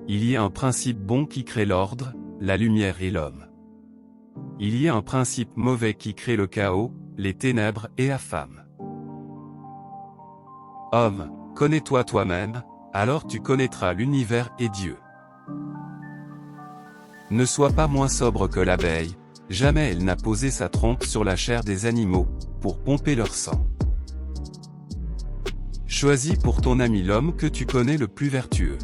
Il y a un principe bon qui crée l'ordre, la lumière et l'homme. Il y a un principe mauvais qui crée le chaos, les ténèbres et la femme. Homme, connais-toi toi-même, alors tu connaîtras l'univers et Dieu. Ne sois pas moins sobre que l'abeille, jamais elle n'a posé sa trompe sur la chair des animaux, pour pomper leur sang. Choisis pour ton ami l'homme que tu connais le plus vertueux.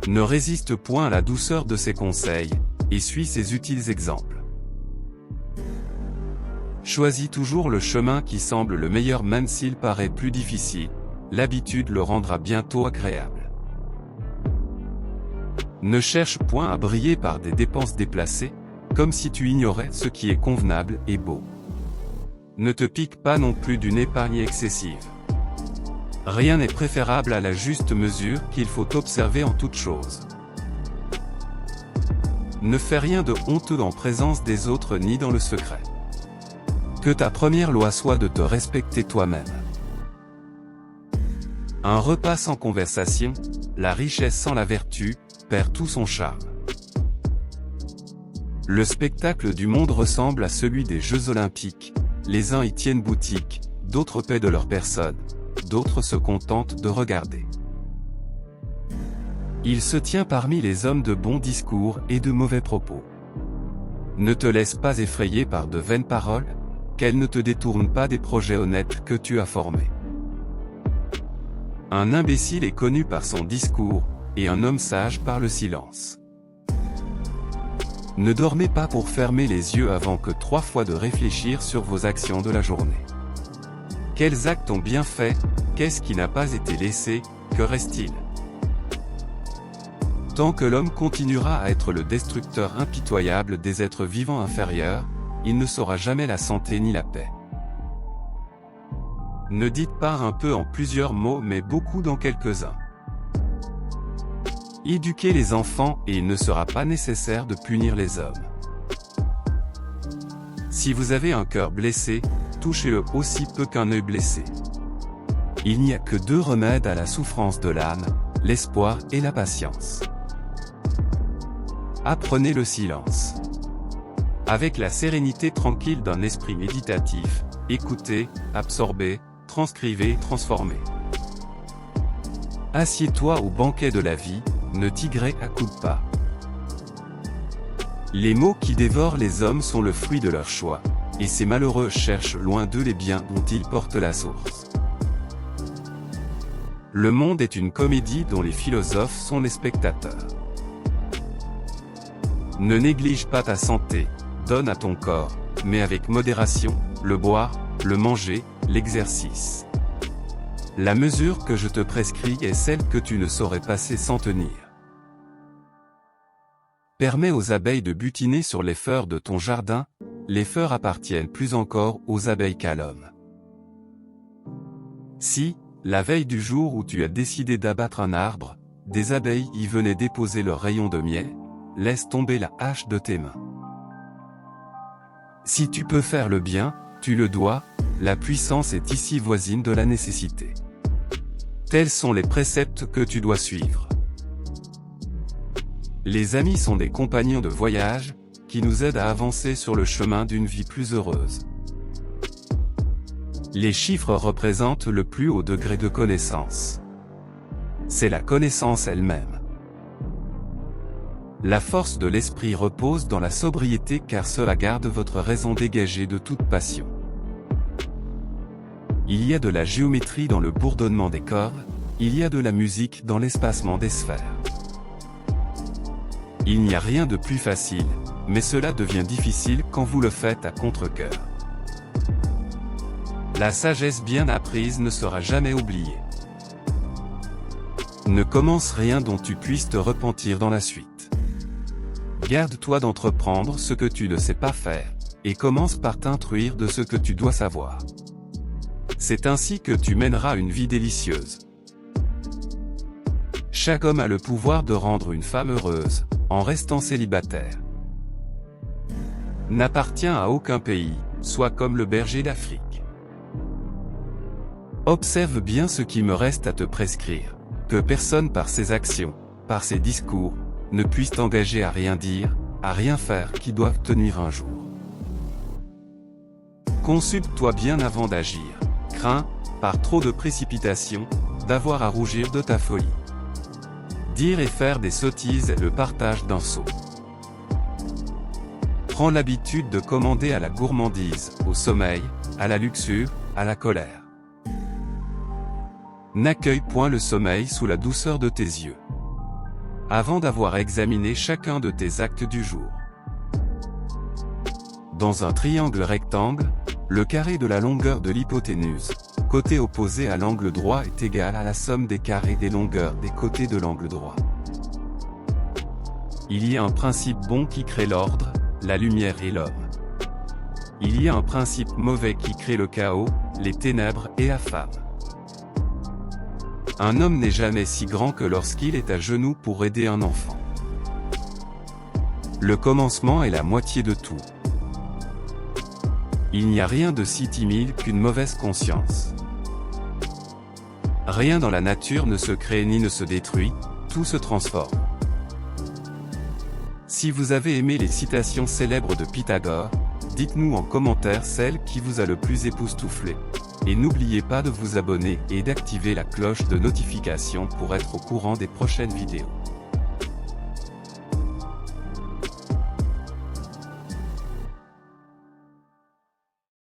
Ne résiste point à la douceur de ses conseils, et suis ses utiles exemples. Choisis toujours le chemin qui semble le meilleur même s'il paraît plus difficile, l'habitude le rendra bientôt agréable. Ne cherche point à briller par des dépenses déplacées, comme si tu ignorais ce qui est convenable et beau. Ne te pique pas non plus d'une épargne excessive. Rien n'est préférable à la juste mesure qu'il faut observer en toute chose. Ne fais rien de honteux en présence des autres ni dans le secret. Que ta première loi soit de te respecter toi-même. Un repas sans conversation, la richesse sans la vertu, perd tout son charme. Le spectacle du monde ressemble à celui des Jeux Olympiques, les uns y tiennent boutique, d'autres paient de leur personne, d'autres se contentent de regarder. Il se tient parmi les hommes de bons discours et de mauvais propos. Ne te laisse pas effrayer par de vaines paroles, qu'elles ne te détournent pas des projets honnêtes que tu as formés. Un imbécile est connu par son discours, et un homme sage par le silence. Ne dormez pas pour fermer les yeux avant que 3 fois de réfléchir sur vos actions de la journée. Quels actes ont bien fait, qu'est-ce qui n'a pas été laissé, que reste-t-il? Tant que l'homme continuera à être le destructeur impitoyable des êtres vivants inférieurs, il ne saura jamais la santé ni la paix. Ne dites pas un peu en plusieurs mots mais beaucoup dans quelques-uns. Éduquez les enfants et il ne sera pas nécessaire de punir les hommes. Si vous avez un cœur blessé, touchez-le aussi peu qu'un œil blessé. Il n'y a que 2 remèdes à la souffrance de l'âme, l'espoir et la patience. Apprenez le silence. Avec la sérénité tranquille d'un esprit méditatif, écoutez, absorbez, transcrivez, transformez. Assieds-toi au banquet de la vie, ne tigrez à coups de pas. Les maux qui dévorent les hommes sont le fruit de leur choix, et ces malheureux cherchent loin d'eux les biens dont ils portent la source. Le monde est une comédie dont les philosophes sont les spectateurs. Ne néglige pas ta santé, donne à ton corps, mais avec modération, le boire, le manger, l'exercice. La mesure que je te prescris est celle que tu ne saurais passer sans tenir. Permets aux abeilles de butiner sur les fleurs de ton jardin, les fleurs appartiennent plus encore aux abeilles qu'à l'homme. Si, la veille du jour où tu as décidé d'abattre un arbre, des abeilles y venaient déposer leurs rayons de miel, laisse tomber la hache de tes mains. Si tu peux faire le bien, tu le dois, la puissance est ici voisine de la nécessité. Tels sont les préceptes que tu dois suivre. Les amis sont des compagnons de voyage, qui nous aident à avancer sur le chemin d'une vie plus heureuse. Les chiffres représentent le plus haut degré de connaissance. C'est la connaissance elle-même. La force de l'esprit repose dans la sobriété car cela garde votre raison dégagée de toute passion. Il y a de la géométrie dans le bourdonnement des cordes, il y a de la musique dans l'espacement des sphères. Il n'y a rien de plus facile, mais cela devient difficile quand vous le faites à contre-cœur. La sagesse bien apprise ne sera jamais oubliée. Ne commence rien dont tu puisses te repentir dans la suite. Garde-toi d'entreprendre ce que tu ne sais pas faire, et commence par t'instruire de ce que tu dois savoir. C'est ainsi que tu mèneras une vie délicieuse. Chaque homme a le pouvoir de rendre une femme heureuse, en restant célibataire. N'appartient à aucun pays, soit comme le berger d'Afrique. Observe bien ce qui me reste à te prescrire, que personne par ses actions, par ses discours, ne puissent t'engager à rien dire, à rien faire qui doivent tenir un jour. Consulte-toi bien avant d'agir. Crains, par trop de précipitation, d'avoir à rougir de ta folie. Dire et faire des sottises est le partage d'un sot. Prends l'habitude de commander à la gourmandise, au sommeil, à la luxure, à la colère. N'accueille point le sommeil sous la douceur de tes yeux. Avant d'avoir examiné chacun de tes actes du jour. Dans un triangle rectangle, le carré de la longueur de l'hypoténuse, côté opposé à l'angle droit est égal à la somme des carrés des longueurs des côtés de l'angle droit. Il y a un principe bon qui crée l'ordre, la lumière et l'homme. Il y a un principe mauvais qui crée le chaos, les ténèbres et la femme. Un homme n'est jamais si grand que lorsqu'il est à genoux pour aider un enfant. Le commencement est la moitié de tout. Il n'y a rien de si timide qu'une mauvaise conscience. Rien dans la nature ne se crée ni ne se détruit, tout se transforme. Si vous avez aimé les citations célèbres de Pythagore, dites-nous en commentaire celle qui vous a le plus époustouflé. Et n'oubliez pas de vous abonner et d'activer la cloche de notification pour être au courant des prochaines vidéos.